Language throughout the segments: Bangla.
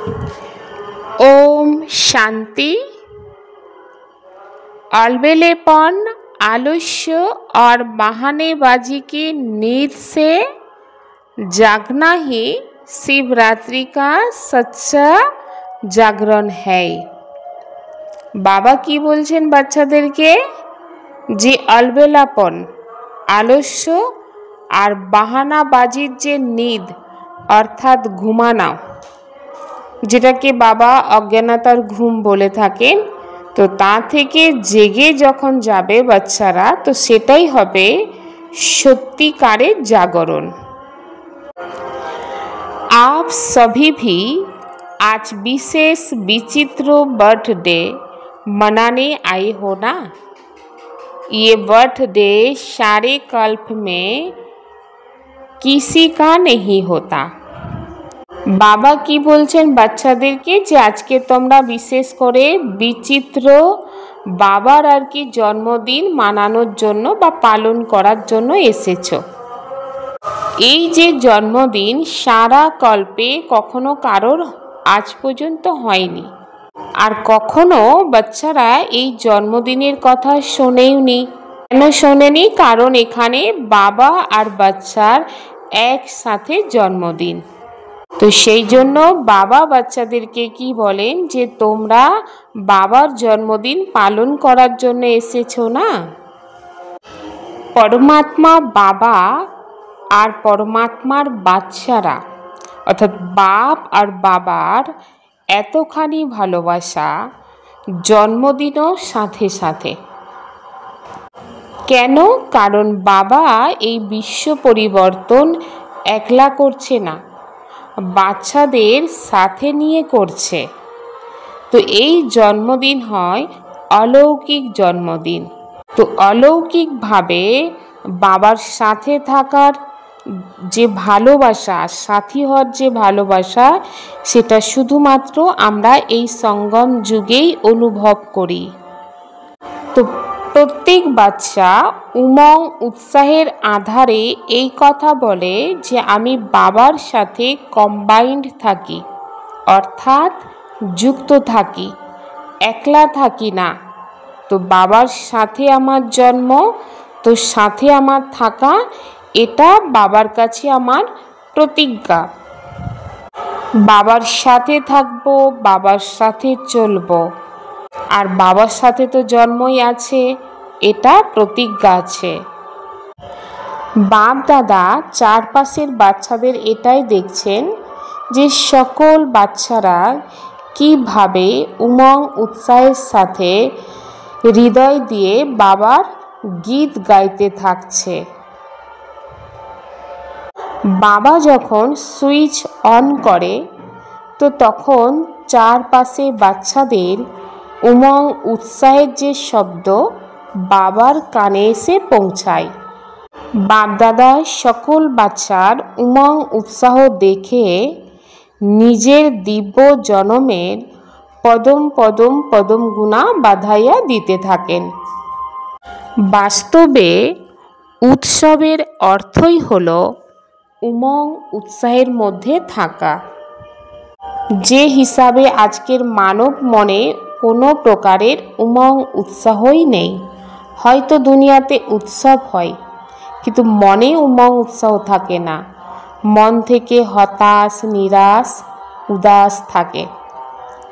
ओम शांति। अलबेलेपन, आलस्य और बहानेबाजी की नींद से जागना ही शिवरात्रि का सच्चा जागरण है। बाबा की बोलছেন বাচ্চাদেরকে যে अलबेलापन, आलस्य और বাহানাবাজির যে नींद অর্থাৎ ঘুমানো, যেটাকে বাবা অজ্ঞানতার ঘুম বলে থাকেন, তো তা থেকে জেগে যখন যাবে বাচ্চারা, তো সেটাই হবে সত্যিকারের জাগরণ। आप सभी भी आज विशेष विचित्र बर्थडे मनाने आए हो ना। ये बर्थडे सारे कल्प में किसी का नहीं होता। বাবা কি বলছেন বাচ্চাদেরকে যে আজকে তোমরা বিশেষ করে বিচিত্র বাবার আর কি জন্মদিন মানানোর জন্য বা পালন করার জন্য এসেছো। এই যে জন্মদিন সারা কল্পে কখনো কারোর আজ পর্যন্ত হয়নি, আর কখনো বাচ্চারা এই জন্মদিনের কথা শোনেওনি। কেন শোনেনি? কারণ এখানে বাবা আর বাচ্চার একসাথে জন্মদিন। তো সেই জন্য বাবা বাচ্চাদেরকে কি বলেন যে তোমরা বাবার জন্মদিন পালন করার জন্য এসেছো না। পরমাত্মা বাবা আর পরমাত্মার বাচ্চারা অর্থাৎ বাপ আর বাবার এতখানি ভালোবাসা জন্মদিনও সাথে সাথে। কেন? কারণ বাবা এই বিশ্ব পরিবর্তন একলা করছে না, বাচ্চাদের সাথে নিয়ে করছে। তো এই জন্মদিন হয় অলৌকিক জন্মদিন। তো অলৌকিকভাবে বাবার সাথে থাকার যে ভালোবাসা, সাথী হওয়ার যে ভালোবাসা, সেটা শুধুমাত্র আমরা এই সঙ্গম যুগেই অনুভব করি। তো প্রত্যেক বাচ্চা উমং উৎসাহের আধারে এই কথা বলে যে আমি বাবার সাথে কম্বাইন্ড থাকি, অর্থাৎ যুক্ত থাকি, একলা থাকি না। তো বাবার সাথে আমার জন্ম, তো সাথে আমার থাকা, এটা বাবার কাছে আমার প্রতিজ্ঞা। বাবার সাথে থাকবো, বাবার সাথে চলবো, আর বাবার সাথে তো জন্মই আছে, এটা প্রতিজ্ঞা আছে। বাপ দাদা চারপাশের বাচ্চাদের এটাই দেখছেন যে সকল বাচ্চারা কিভাবে উমং উৎসাহের সাথে হৃদয় দিয়ে বাবার গীত গাইতে থাকছে। বাবা যখন সুইচ অন করে, তো তখন চারপাশে বাচ্চাদের উমং উৎসাহের যে শব্দ বাবার কানে এসে পৌঁছায়। বাপদাদা সকল বাচ্চার উমং উৎসাহ দেখে নিজের দিব্য জনমের পদম পদম পদম গুণা বাধাইয়া দিতে থাকেন। বাস্তবে উৎসবের অর্থই হলো উমং উৎসাহের মধ্যে থাকা। যে হিসাবে আজকের মানব মনে কোনো প্রকারের উমং উৎসাহই নেই। হয়তো দুনিয়াতে উৎসব হয়, কিন্তু মনে উমং উৎসাহ থাকে না। মন থেকে হতাশ, নিরাশ, উদাস থাকে।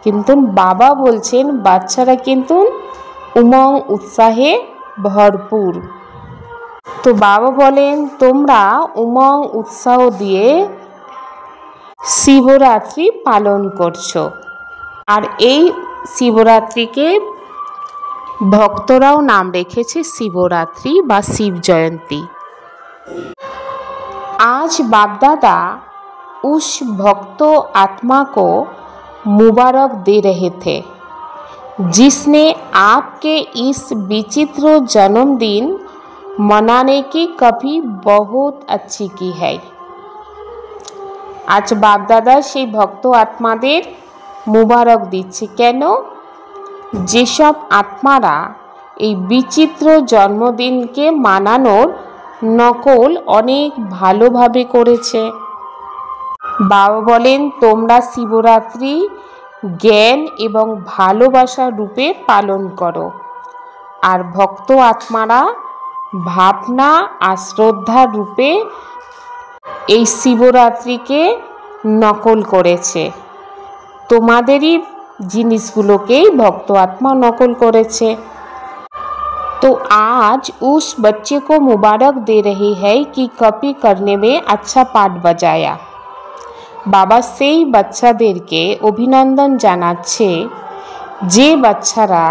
কিন্তু বাবা বলছেন বাচ্চারা কিন্তু উমং উৎসাহে ভরপুর। তো বাবা বলেন তোমরা উমং উৎসাহ দিয়ে শিবরাত্রি পালন করছো। আর এই শিবরাত্রিকে ভক্তরাও নাম রেখেছে শিবরাত্রি বা शिव जयंती। आज बाप दादा उस भक्त आत्मा को मुबारक दे रहे थे जिसने आपके इस विचित्र जन्मदिन मनाने की कभी बहुत अच्छी की है। आज बाप दादा সেই ভক্ত আত্মাদের মুবারক দিচ্ছে। কেন? যেসব আত্মারা এই বিচিত্র জন্মদিনকে মানানোর নকল অনেক ভালোভাবে করেছে। বাবা বলেন তোমরা শিবরাত্রি জ্ঞান এবং ভালোবাসা রূপে পালন করো, আর ভক্ত আত্মারা ভাবনা আর শ্রদ্ধা রূপে এই শিবরাত্রিকে নকল করেছে। তোমাদেরই জিনিসগুলোকেই ভক্ত আত্মা নকল করেছে। तो आज उस बच्चे को मुबारक दे रही है कि कॉपी करने में अच्छा पाठ बजाया। बाबा সেই বাচ্চাদেরকে অভিনন্দন জানাচ্ছে যে বাচ্চারা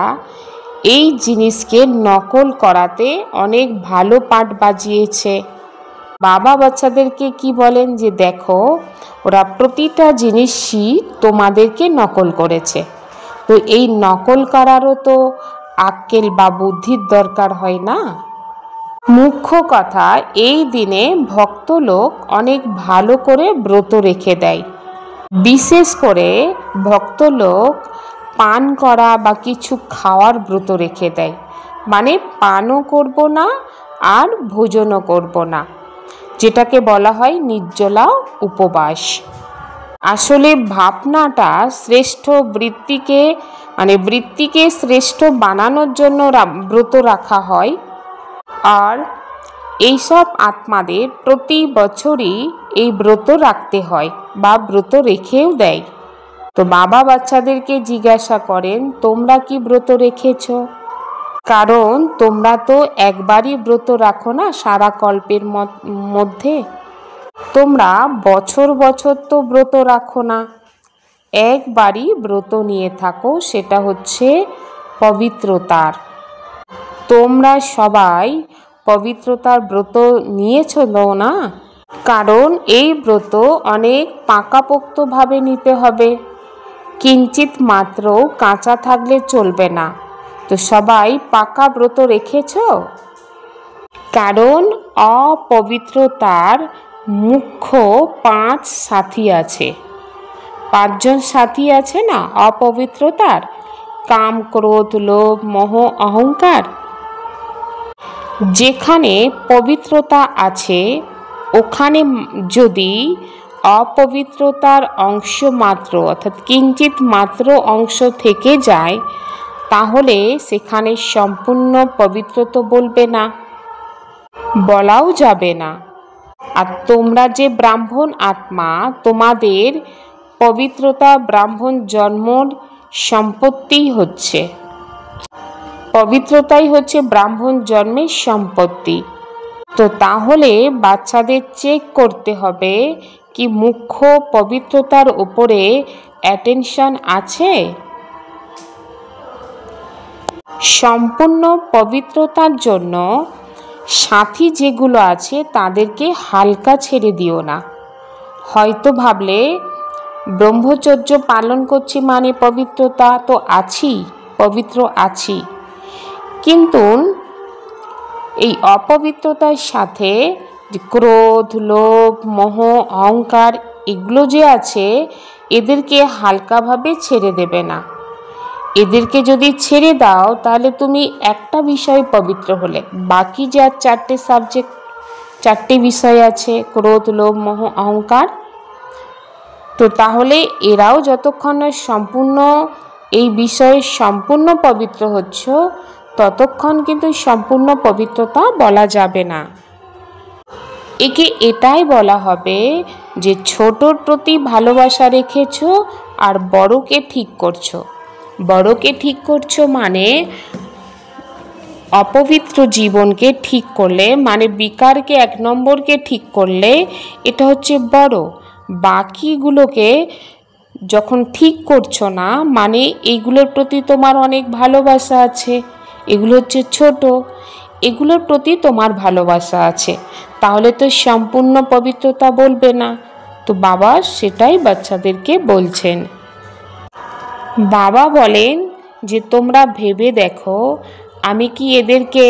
এই জিনিসকে নকল করাতে অনেক ভালো পাঠ বাজিয়েছে। বাবা বাচ্চাদেরকে কি বলেন যে দেখো ওরা প্রতিটা জিনিসই তোমাদেরকে নকল করেছে। তো এই নকল করারও তো আক্কেল বা বুদ্ধির দরকার হয় না। মুখ্য কথা এই দিনে ভক্ত লোক অনেক ভালো করে ব্রত রেখে দেয়। বিশেষ করে ভক্ত লোক পান করা বা কিছু খাওয়ার ব্রত রেখে দেয়, মানে পানও করব না আর ভোজনও করব না, যেটাকে বলা হয় নির্জলা উপবাস। আসলে ভাবনাটা শ্রেষ্ঠ বৃত্তিকে শ্রেষ্ঠ বানানোর জন্য ব্রত রাখা হয়। আর এইসব আত্মাদের প্রতি বছরই এই ব্রত রাখতে হয় বা ব্রত রেখেও দেয়। তো বাবা বাচ্চাদেরকে জিজ্ঞাসা করেন তোমরা কি ব্রত রেখেছ? কারণ তোমরা তো একবারই ব্রত রাখো না সারা কল্পের মধ্যে, তোমরা বছর বছর তো ব্রত রাখো না, একবারই ব্রত নিয়ে থাকো, সেটা হচ্ছে পবিত্রতার। তোমরা সবাই পবিত্রতার ব্রত নিয়েছ না? কারণ এই ব্রত অনেক পাকাপোক্তভাবে নিতে হবে, কিঞ্চিত মাত্র কাঁচা থাকলে চলবে না। তো সবাই পাকা ব্রত রেখেছ? কারণ অপবিত্রতার মুখ্য 5 সাথী আছে, 5 জন সাথী আছে না অপবিত্রতার, কাম ক্রোধ লোভ মোহ অহংকার। যেখানে পবিত্রতা আছে ওখানে যদি অপবিত্রতার অংশ মাত্র অর্থাৎ কিঞ্চিত মাত্র অংশ থেকে যায় তাহলে সেখানে সম্পূর্ণ পবিত্রতা বলবে না, বলাও যাবে না। আর তোমরা যে ব্রাহ্মণ আত্মা, তোমাদের পবিত্রতা ব্রাহ্মণ জন্মর সম্পত্তি হচ্ছে, পবিত্রতাই হচ্ছে ব্রাহ্মণ জন্মের সম্পত্তি। তো তাহলে বাচ্চাদের চেক করতে হবে কি মুখ্য পবিত্রতার উপরে অ্যাটেনশন আছে। সম্পূর্ণ পবিত্রতার জন্য সাথী যেগুলো আছে তাদেরকে হালকা ছেড়ে দিও না। হয়তো ভাবলে ব্রহ্মচর্য পালন করছি মানে পবিত্রতা তো আছি, পবিত্র আছি, কিন্তু এই অপবিত্রতার সাথে ক্রোধ লোভ মোহ অহংকার এগুলো যে আছে এদেরকে হালকাভাবে ছেড়ে দেবে না। এদেরকে যদি ছেড়ে দাও তাহলে তুমি একটা বিষয় পবিত্র হলে, বাকি যে 4টে সাবজেক্ট 4টে বিষয় আছে ক্রোধ লোভ মোহ অহংকার, তো তাহলে এরাও যতক্ষণ সম্পূর্ণ এই বিষয়ে সম্পূর্ণ পবিত্র হচ্ছ ততক্ষণ কিন্তু সম্পূর্ণ পবিত্রতা বলা যাবে না। একে এটাই বলা হবে যে ছোটর প্রতি ভালোবাসা রেখেছো আর বড়কে ঠিক করছো। বড়কে ঠিক করছো মানে অপবিত্র জীবনকে ঠিক করলে, মানে বিকারকে 1 নম্বরকে ঠিক করলে এটা হচ্ছে বড়। বাকিগুলোকে যখন ঠিক করছো না মানে এইগুলোর প্রতি তোমার অনেক ভালোবাসা আছে, এগুলো হচ্ছে ছোট, এগুলোর প্রতি তোমার ভালোবাসা আছে, তাহলে তো সম্পূর্ণ পবিত্রতা বলবে না। তো বাবা সেটাই বাচ্চাদেরকে বলছেন। বাবা বলেন যে তোমরা ভেবে দেখো আমি কি এদেরকে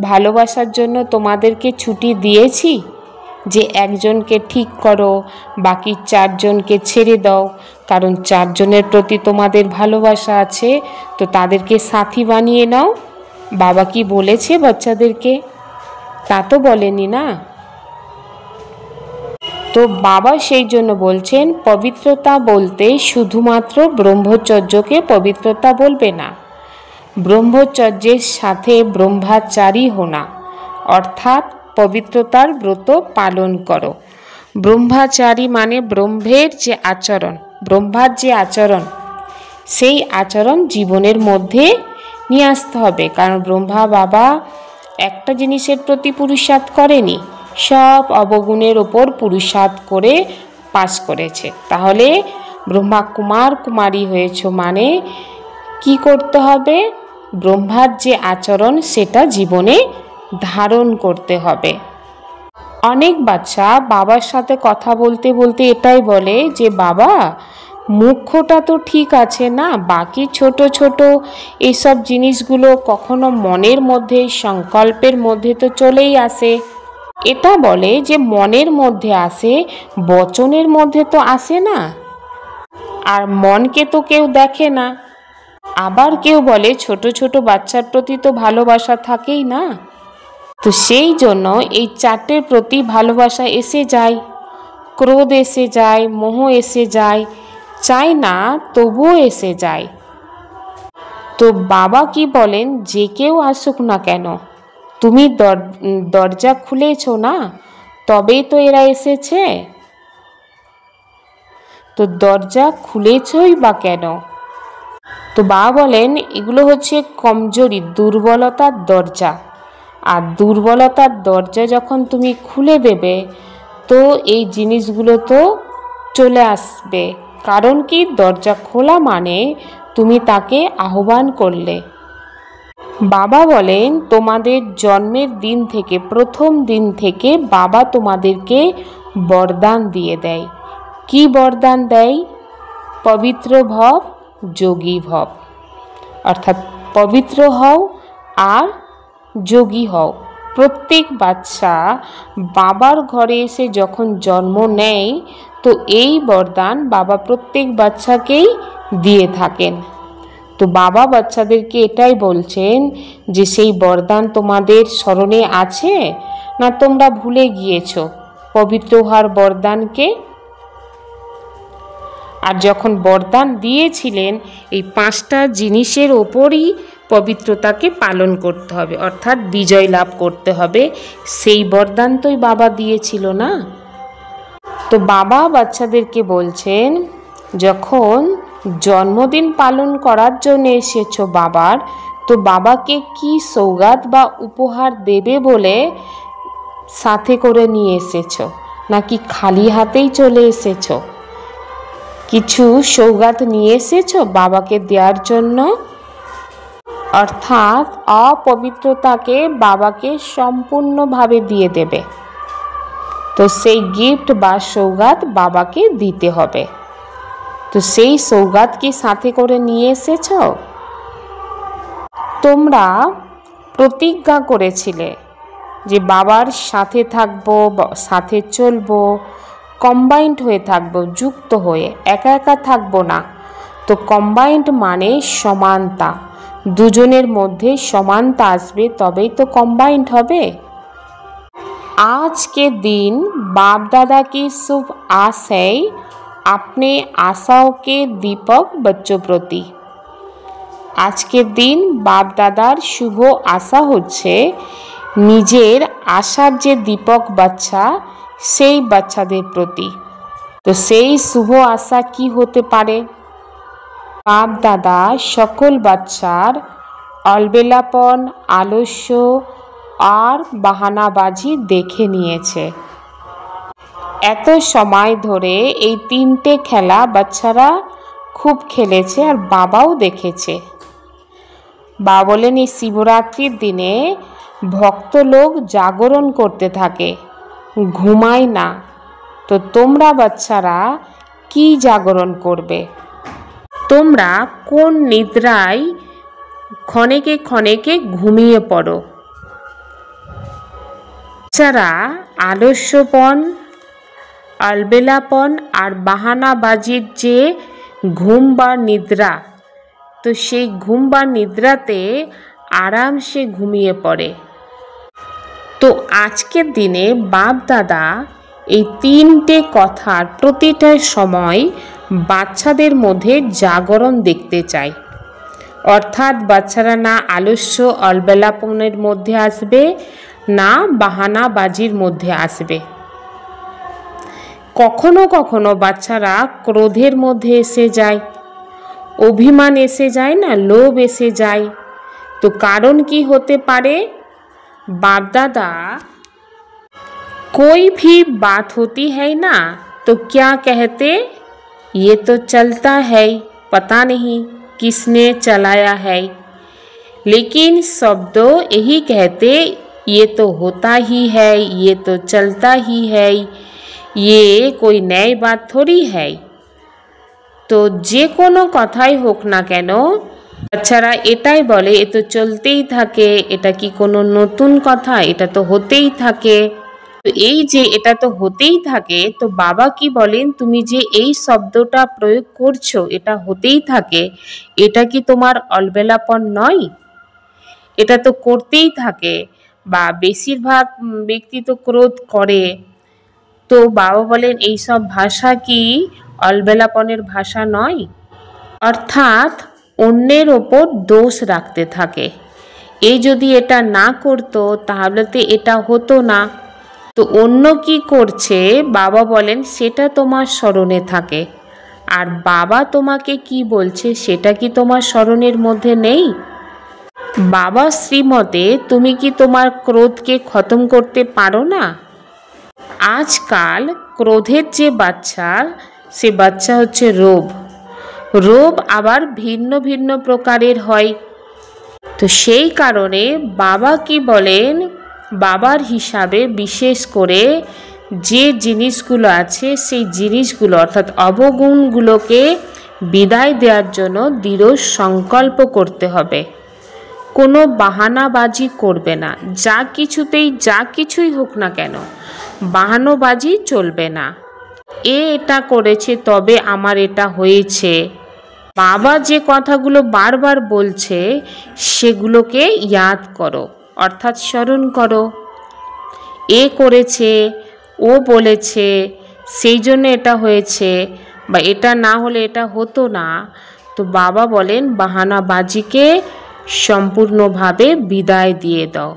ভালোবাসার জন্য তোমাদেরকে ছুটি দিয়েছি যে একজনকে ঠিক করো বাকি 4 জনকে ছেড়ে দাও, কারণ 4 জনের প্রতি তোমাদের ভালোবাসা আছে, তো তাদেরকে সাথী বানিয়ে নাও। বাবা কি বলেছে বাচ্চাদেরকে? তা তো বলেনি না। তো বাবা সেই জন্য বলছেন পবিত্রতা বলতে শুধুমাত্র ব্রহ্মচর্যকে পবিত্রতা বলবে না, ব্রহ্মচর্যের সাথে ব্রহ্মচারী হোনা, অর্থাৎ পবিত্রতার ব্রত পালন করো। ব্রহ্মচারী মানে ব্রহ্মের যে আচরণ, ব্রহ্মার যে আচরণ, সেই আচরণ জীবনের মধ্যে নিয়ে আসতে হবে। কারণ ব্রহ্মা বাবা একটা জিনিসের প্রতি পুরুষার্থ করেনি, সব অবগুণের ওপর পুরুষার্থ করে পাশ করেছে। তাহলে ব্রহ্মা কুমার কুমারী হয়েছ মানে কি করতে হবে? ব্রহ্মার যে আচরণ সেটা জীবনে ধারণ করতে হবে। অনেক বাচ্চা বাবার সাথে কথা বলতে বলতে এটাই বলে যে বাবা মুখ্যটা তো ঠিক আছে না, বাকি ছোট ছোট এইসব জিনিসগুলো কখনো মনের মধ্যে সংকল্পের মধ্যে তো চলেই আসে। এটা বলে যে মনের মধ্যে আসে, বচনের মধ্যে তো আসে না, আর মনকে তো কেউ দেখে না। আবার কেউ বলে ছোট ছোট বাচ্চার প্রতি তো ভালোবাসা থাকেই না। তো সেই জন্য এই চারটের প্রতি ভালোবাসা এসে যায়, ক্রোধ এসে যায়, মোহ এসে যায়, চাই না তবুও এসে যায়। তো বাবা কি বলেন, যে কেউ আসুক না কেন, তুমি দরজা খুলেছ না, তবেই তো এরা এসেছে। তো দরজা খুলেছই বা কেন? তো বাবা বলেন এগুলো হচ্ছে কমজোরি, দুর্বলতার দরজা। আর দুর্বলতার দরজা যখন তুমি খুলে দেবে তো এই জিনিসগুলো তো চলে আসবে। কারণ কি, দরজা খোলা মানে তুমি তাকে আহ্বান করলে। বাবা বলেন তোমাদের জন্মের দিন থেকে, প্রথম দিন থেকে বাবা তোমাদেরকে বরদান দিয়ে দেয়। কি বরদান দেয়? পবিত্র ভব, যোগী ভব, অর্থাৎ পবিত্র হও আর যোগী হও। প্রত্যেক বাচ্চা বাবার ঘরে এসে যখন জন্ম নেয় তো এই বরদান বাবা প্রত্যেক বাচ্চাকেই দিয়ে থাকেন। তো বাবা বাচ্চাদেরকে এটাই বলছেন যে সেই বরদান তোমাদের স্মরণে আছে না তোমরা ভুলে গিয়েছ পবিত্র হওয়ার বরদানকে? আর যখন বরদান দিয়েছিলেন এই 5টা জিনিসের ওপরই পবিত্রতাকে পালন করতে হবে, অর্থাৎ বিজয় লাভ করতে হবে, সেই বরদান তোই বাবা দিয়েছিল না। তো বাবা বাচ্চাদেরকে বলছেন যখন জন্মদিন পালন করার জন্য এসেছো বাবার, তো বাবাকে কি সৌগাত বা উপহার দেবে বলে সাথে করে নিয়ে এসেছো, নাকি খালি হাতেই চলে এসেছো? কিছু সৌগাত নিয়ে এসেছো বাবাকে দেওয়ার জন্য? অর্থাৎ অপবিত্রতাকে বাবাকে সম্পূর্ণভাবে দিয়ে দেবে। তো সেই গিফট বা সৌগাত বাবাকে দিতে হবে। তো সেই সৌগাত কি সাথে করে নিয়ে এসেছো? তোমরা প্রতিজ্ঞা করেছিলে যে বাবার সাথে থাকবো, সাথে চলবো, কম্বাইন্ড হয়ে থাকবো, যুক্ত হয়ে, একা একা থাকবো না। তো কম্বাইন্ড মানে সমানতা, দুজনের মধ্যে সমানতা আসবে তবেই তো কম্বাইন্ড হবে। आज के दिन बाप दादा की शुभ आस है अपने आशाओं के दीपक बच्चों प्रति। আজকের দিন বাপ দাদার শুভ আশা হচ্ছে নিজের আশার যে দীপক বাচ্চা সেই বাচ্চাদের প্রতি। তো সেই শুভ আশা কি হতে পারে? বাপ দাদা সকল বাচ্চার অলবেলাপন, আলস্য আর বাহানাবাজি দেখে নিয়েছে। এত সময় ধরে এই 3টে খেলা বাচ্চারা খুব খেলেছে আর বাবাও দেখেছে। বাবা বলেন এই শিবরাত্রির দিনে ভক্ত লোক জাগরণ করতে থাকে, ঘুমায় না। তো তোমরা বাচ্চারা কি জাগরণ করবে? তোমরা কোন নিদ্রায় ক্ষণেকে ক্ষণেকে ঘুমিয়ে পড়ো? বাচ্চারা আলস্যপন, অলবেলাপন আর বাহানাবাজির যে ঘুম বা নিদ্রা, তো সেই ঘুম বা নিদ্রাতে আরামসে ঘুমিয়ে পড়ে। তো আজকের দিনে বাপ দাদা এই তিনটে কথার প্রতিটা সময় বাচ্চাদের মধ্যে জাগরণ দেখতে চাই। অর্থাৎ বাচ্চারা না আলস্য অলবেলাপনের মধ্যে আসবে, না বাহানাবাজির মধ্যে আসবে। কখনো কখনো বাচ্চারা ক্রোধের মধ্যে এসে যায়, অভিমান এসে যায় না, লোভ এসে যায়। তো কারণ কি হতে পারে? बाप दादा कोई भी बात होती है ना तो क्या कहते, ये तो चलता है, पता नहीं किसने चलाया है। लेकिन शब्दों यही कहते, ये तो होता ही है, ये तो चलता ही है, ये कोई नई बात थोड़ी है। तो जे कोनो कथाई होक ना केन বাচ্চারা এটাই বলে, এ তো চলতেই থাকে, এটা কি কোনো নতুন কথা, এটা তো হতেই থাকে। তো এই যে এটা তো হতেই থাকে, তো বাবা কি বলেন, তুমি যে এই শব্দটা প্রয়োগ করছো, এটা হতেই থাকে, এটা কি তোমার অলবেলাপন নয়? এটা তো করতেই থাকে, বা বেশিরভাগ ব্যক্তি তো ক্রোধ করে। তো বাবা বলেন এই সব ভাষা কি অলবেলাপনের ভাষা নয়? অর্থাৎ অন্যের ওপর দোষ রাখতে থাকে। এই যদি এটা না করতো তাহলে তো এটা হতো না। তো অন্য কি করছে বাবা বলেন সেটা তোমার স্মরণে থাকে, আর বাবা তোমাকে কি বলছে সেটা কি তোমার স্মরণের মধ্যে নেই? বাবা শ্রীমতে তুমি কি তোমার ক্রোধকে খতম করতে পারো না? আজকাল ক্রোধের যে বাচ্চা, সে বাচ্চা হচ্ছে রোগ। রোগ আবার ভিন্ন ভিন্ন প্রকারের হয়। তো সেই কারণে বাবা কি বলেন, বাবার হিসাবে বিশেষ করে যে জিনিসগুলো আছে সেই জিনিসগুলো অর্থাৎ অবগুণগুলোকে বিদায় দেওয়ার জন্য দৃঢ় সংকল্প করতে হবে। কোনো বাহানাবাজি করবে না, যা কিছুই হোক না কেন বাহানাবাজি চলবে না। এটা করেছে তবে আমার এটা হয়েছে। বাবা যে কথাগুলো বারবার বলছে সেগুলোকে ইয়াদ করো, অর্থাৎ স্মরণ করো। এ করেছে, ও বলেছে, সেই জন্য এটা হয়েছে, বা এটা না হলে এটা হতো না। তো বাবা বলেন বাহানাবাজিকে সম্পূর্ণভাবে বিদায় দিয়ে দাও,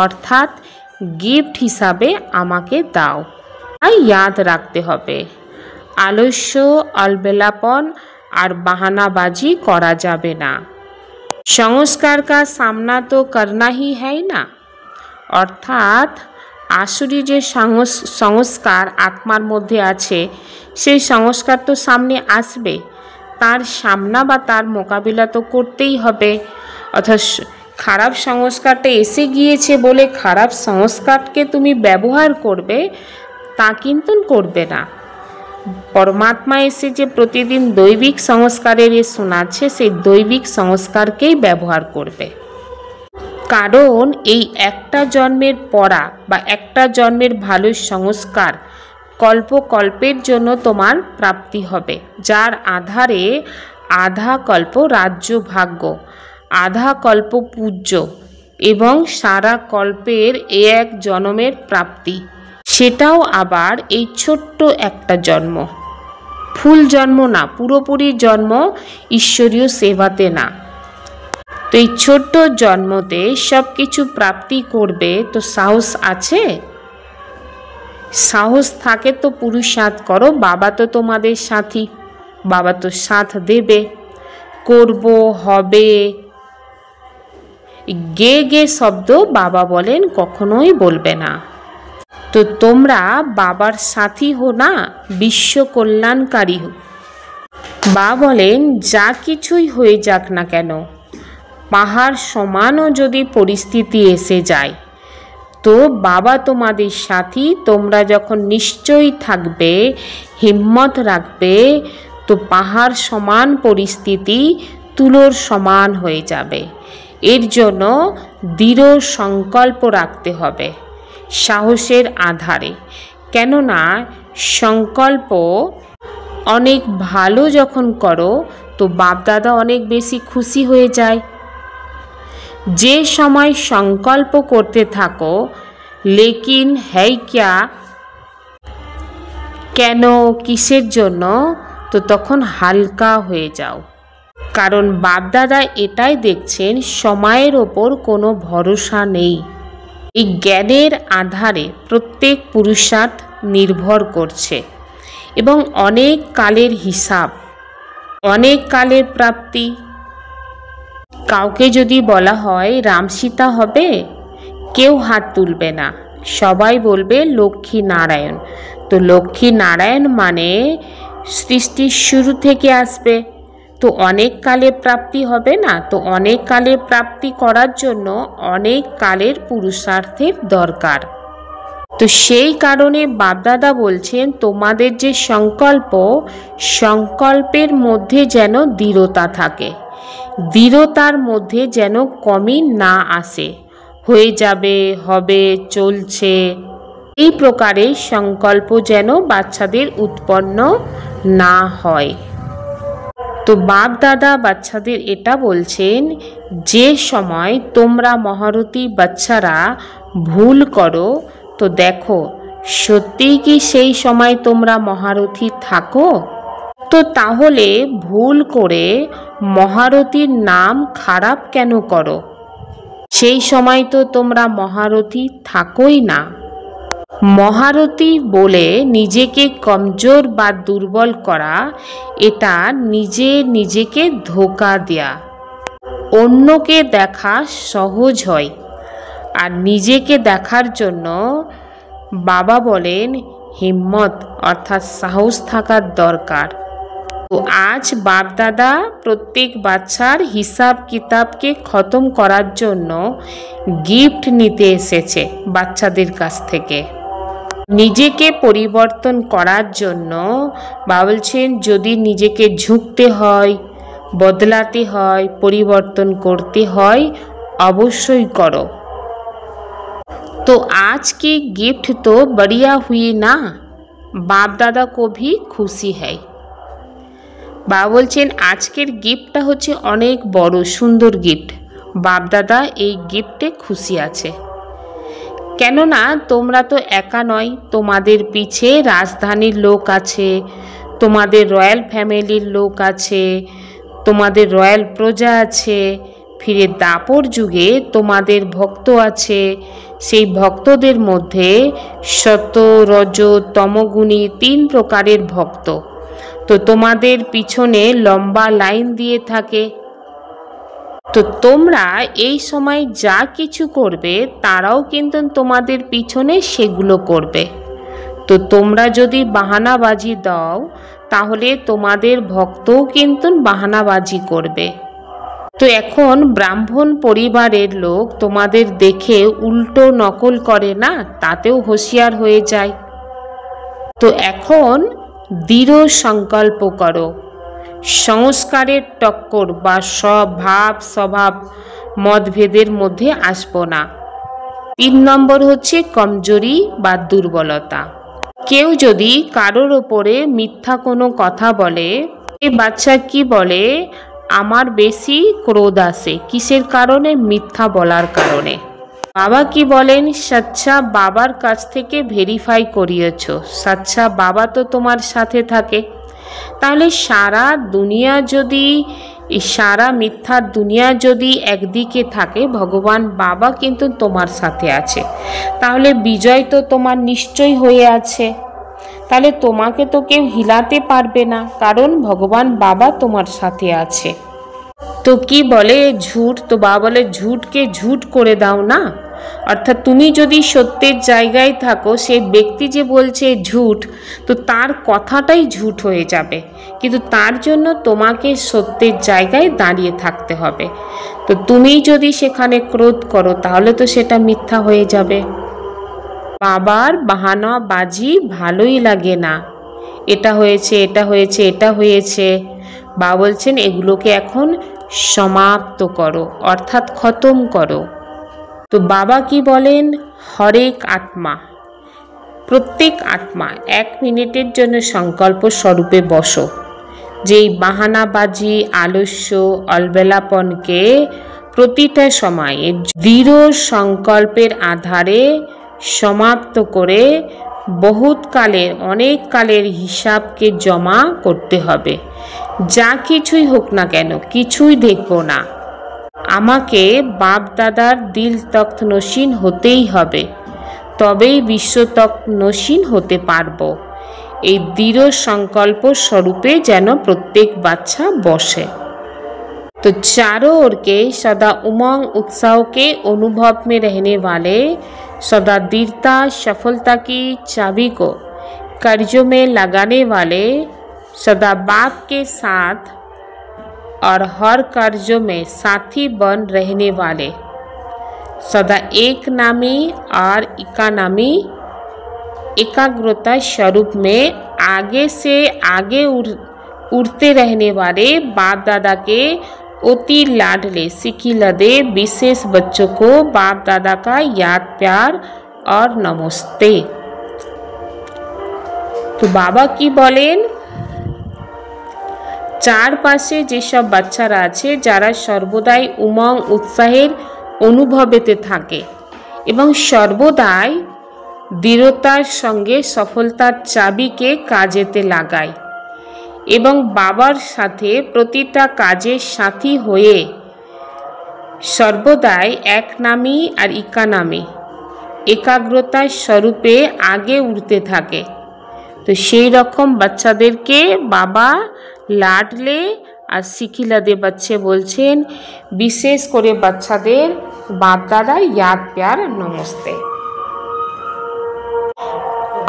অর্থাৎ গিফট হিসাবে আমাকে দাও। তাই ইয়াদ রাখতে হবে, আলস্য অলবেলাপন আর বাহানাবাজি করা যাবে না। সংস্কার কা সামনা তো করনা হি হ্যায় না, অর্থাৎ আসুরি যে সংস্কার আত্মার মধ্যে আছে সেই সংস্কার তো সামনে আসবে, তার সামনা বা তার মোকাবিলা তো করতেই হবে। অর্থাৎ খারাপ সংস্কারটা এসে গিয়েছে বলে খারাপ সংস্কারকে তুমি ব্যবহার করবে তা কিন্তু করবে না। পরমাত্মা এসে যে প্রতিদিন দৈবিক সংস্কারের শোনাচ্ছে সেই দৈবিক সংস্কারকেই ব্যবহার করবে। কারণ এই একটা জন্মের পড়া বা একটা জন্মের ভালো সংস্কার কল্পের জন্য তোমার প্রাপ্তি হবে, যার আধারে আধা কল্প রাজ্য ভাগ্য, আধা কল্প পূজ্য এবং সারা কল্পের এক জন্মের প্রাপ্তি। সেটাও আবার এই ছোট্ট একটা জন্ম, ফুল জন্ম না, পুরোপুরি জন্ম ঈশ্বরীয় সেবাতে না। তো এই ছোট্ট জন্মতে সব কিছু প্রাপ্তি করবে, তো সাহস আছে? সাহস থাকে তো পুরুষার্থ করো, বাবা তো তোমাদের সাথী, বাবা তো সাথ দেবে। করব, হবে, গে শব্দ বাবা বলেন কখনোই বলবে না। তো তোমরা বাবার সাথী হো না, বিশ্ব কল্যাণকারী হো। বাবা বলেন যা কিছুই হয়ে যাক না কেন, পাহাড় সমানও যদি পরিস্থিতি এসে যায়, তো বাবা তোমাদের সাথী। তোমরা যখন নিশ্চয়ই থাকবে, হিম্মত রাখবে, তো পাহাড় সমান পরিস্থিতি তুলোর সমান হয়ে যাবে। এর জন্য দৃঢ় সংকল্প রাখতে হবে সাহসের আধারে। কেননা সংকল্প অনেক ভালো যখন করো তো বাপদাদা অনেক বেশি খুশি হয়ে যায়। যে সময় সংকল্প করতে থাকো লেকিন হ্যায় ক্যা, কেন, কিসের জন্য, তো তখন হালকা হয়ে যাও। কারণ বাপদাদা এটাই দেখছেন সময়ের ওপর কোনো ভরসা নেই। এই জ্ঞানের আধারে প্রত্যেক পুরুষার্থ নির্ভর করছে এবং অনেক কালের হিসাব, অনেক কালের প্রাপ্তি। কাউকে যদি বলা হয় রাম সীতা হবে, কেউ হাত তুলবে না, সবাই বলবে লক্ষ্মী নারায়ণ। তো লক্ষ্মী নারায়ণ মানে সৃষ্টির শুরু থেকে আসবে, তো অনেক কালের প্রাপ্তি হবে না। তো অনেক কালের প্রাপ্তি করার জন্য অনেক কালের পুরুষার্থের দরকার। তো সেই কারণে বাপদাদা বলছেন তোমাদের যে সংকল্প, সংকল্পের মধ্যে যেন দৃঢ়তা থাকে, দৃঢ়তার মধ্যে যেন কমই না আসে। হয়ে যাবে, হবে, চলছে, এই প্রকারের সংকল্প যেন বাচ্চাদের উৎপন্ন না হয়। তো বাপ দাদা বাচ্চাদের এটা বলছেন, যে সময় তোমরা মহারথী বাচ্চারা ভুল করো, তো দেখো সত্যিই কি সেই সময় তোমরা মহারথী থাকো? তো তাহলে ভুল করে মহারথীর নাম খারাপ কেন করো? সেই সময় তো তোমরা মহারথী থাকোই না। মহারথী বলে নিজেকে কমজোর বা দুর্বল করা, এটা নিজেকে ধোঁকা দেয়া। অন্যকে দেখা সহজ হয়, আর নিজেকে দেখার জন্য বাবা বলেন হিম্মত অর্থাৎ সাহস থাকার দরকার। তো আজ বাপদাদা প্রত্যেক বাচ্চার হিসাব কিতাবকে খতম করার জন্য গিফট নিতে এসেছে বাচ্চাদের কাছ থেকে। নিজেকে পরিবর্তন করার জন্য বাবা বলছেন যদি নিজেকে ঝুঁকতে হয়, বদলাতে হয়, পরিবর্তন করতে হয়, অবশ্যই করো। तो आज की गिफ्ट तो बढ़िया हुई ना, बाप दादा को भी खुशी है। বাবা বলছেন আজকের গিফটটা হচ্ছে অনেক বড় সুন্দর গিফট, বাপ দাদা এই গিফটে খুশি আছে। কেননা তোমরা তো একা নয়, তোমাদের পিছে রাজধানীর লোক আছে, তোমাদের রয়্যাল ফ্যামিলির লোক আছে, তোমাদের রয়্যাল প্রজা আছে, ফিরে দাপর যুগে তোমাদের ভক্ত আছে। সেই ভক্তদের মধ্যে সত, রজ, তমগুণী 3 প্রকারের ভক্ত। তো তোমাদের পিছনে লম্বা লাইন দিয়ে থাকে। তো তোমরা এই সময় যা কিছু করবে তারাও কিন্তু তোমাদের পিছনে সেগুলো করবে। তো তোমরা যদি বাহানাবাজি দাও তাহলে তোমাদের ভক্তও কিন্তু বাহানাবাজি করবে। তো এখন ব্রাহ্মণ পরিবারের লোক তোমাদের দেখে উল্টো নকল করে না, তাতেও হুঁশিয়ার হয়ে যায়। তো এখন দৃঢ় সংকল্প করো, সংস্কারের টক্কর বা স্বভাব স্বভাব মতভেদের মধ্যে আসবো না। 3 নম্বর হচ্ছে কমজোরি বা দুর্বলতা। কেউ যদি কারোর ওপরে মিথ্যা কোনো কথা বলে, এই বাচ্চা কি বলে আমার বেশি ক্রোধ আসে, কিসের কারণে? মিথ্যা বলার কারণে। বাবা কি বলেন সচ্চা বাবার কাছ থেকে ভেরিফাই করিয়েছ, সচ্চা বাবা তো তোমার সাথে থাকে। তাহলে সারা দুনিয়া যদি, সারা মিথ্যার দুনিয়া যদি একদিকে থাকে, ভগবান বাবা কিন্তু তোমার সাথে আছে, তাহলে বিজয় তো তোমার নিশ্চয় হয়ে আছে। তাহলে তোমাকে তো কেউ হিলাতে পারবে না, কারণ ভগবান বাবা তোমার সাথে আছে। তো কি বলে ঝুট, তো বাবা বলে ঝুটকে ঝুট করে দাও না। অর্থাৎ তুমি যদি সত্যের জায়গায় থাকো, সেই ব্যক্তি যে বলছে ঝুট, তো তার কথাটাই ঝুট হয়ে যাবে, কিন্তু তার জন্য তোমাকে সত্যের জায়গায় দাঁড়িয়ে থাকতে হবে। তো তুমি যদি সেখানে ক্রোধ করো তাহলে তো সেটা মিথ্যা হয়ে যাবে। বাবার বাহানাবাজি ভালোই লাগে না, এটা হয়েছে, এটা হয়েছে, এটা হয়েছে। বাবা বলছেন এগুলোকে এখন সমাপ্ত করো, অর্থাৎ খতম করো। তো বাবা কি বলেন হরেক আত্মা, প্রত্যেক আত্মা 1 মিনিটের জন্য সংকল্প স্বরূপে বসো, যেই বাহানাবাজি আলস্য অলবেলাপনকে প্রতিটা সময়ে দৃঢ় সংকল্পের আধারে সমাপ্ত করে বহুত কালের, অনেক কালের হিসাবকে জমা করতে হবে। যা কিছুই হোক না কেন, কিছুই দেখব না, আমাকে বাপ দাদার দিল তখ্ত নসীন হতেই হবে, তবেই বিশ্ব তখ্ত নসীন হতে পারবো। এই দৃঢ় संकल्प स्वरूपे যেন প্রত্যেক বাচ্চা বসে। तो चारों ओर के सदा उमंग उत्साह के अनुभव में रहने वाले, सदा दृढ़ता सफलता की चाबी को कर्जों में लगाने वाले, सदा बाप के साथ और हर कर्जों में साथी बन रहने वाले, सदा एक नामी और एकानामी एकाग्रता स्वरूप में आगे से आगे उड़ते रहने वाले बाप दादा के अति लाडले सिखिलदे विशेष बच्चों को बाप दादा का याद प्यार और नमस्ते। तो बाबा की बोलेन, চারপাশে যেসব বাচ্চারা আছে যারা সর্বদাই উমং উৎসাহের অনুভবেতে থাকে এবং সর্বদাই দৃঢ়তার সঙ্গে সফলতার চাবিকে কাজেতে লাগায় এবং বাবার সাথে প্রতিটা কাজের সাথী হয়ে সর্বদাই এক নামী আর একানামী একাগ্রতার স্বরূপে আগে উঠতে থাকে। তো সেই রকম বাচ্চাদেরকে বাবা লাডলে আর সিখিলাদে बच्चे বলছেন, বিশেষ করে বাচ্চাদের বাপ দাদা याद प्यार नमस्ते।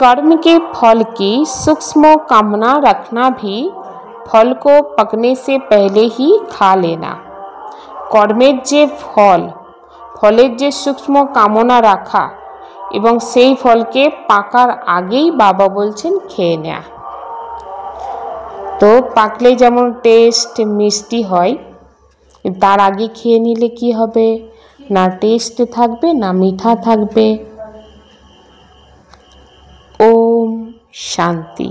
कर्म के फल की सूक्ष्म कामना रखना भी फल को पकने से पहले ही खा लेना। कर्मेर जे फल, फलेर जे सूक्ष्म कामना रखा এবং সেই ফলকে পাকার আগেই বাবা বলছেন খেয়ে নেয়া। তো পাকলে যেমন টেস্ট মিষ্টি হয়, তার আগে খেয়ে নিলে কি হবে, না টেস্ট থাকবে না মিঠা থাকবে। ओम शांति।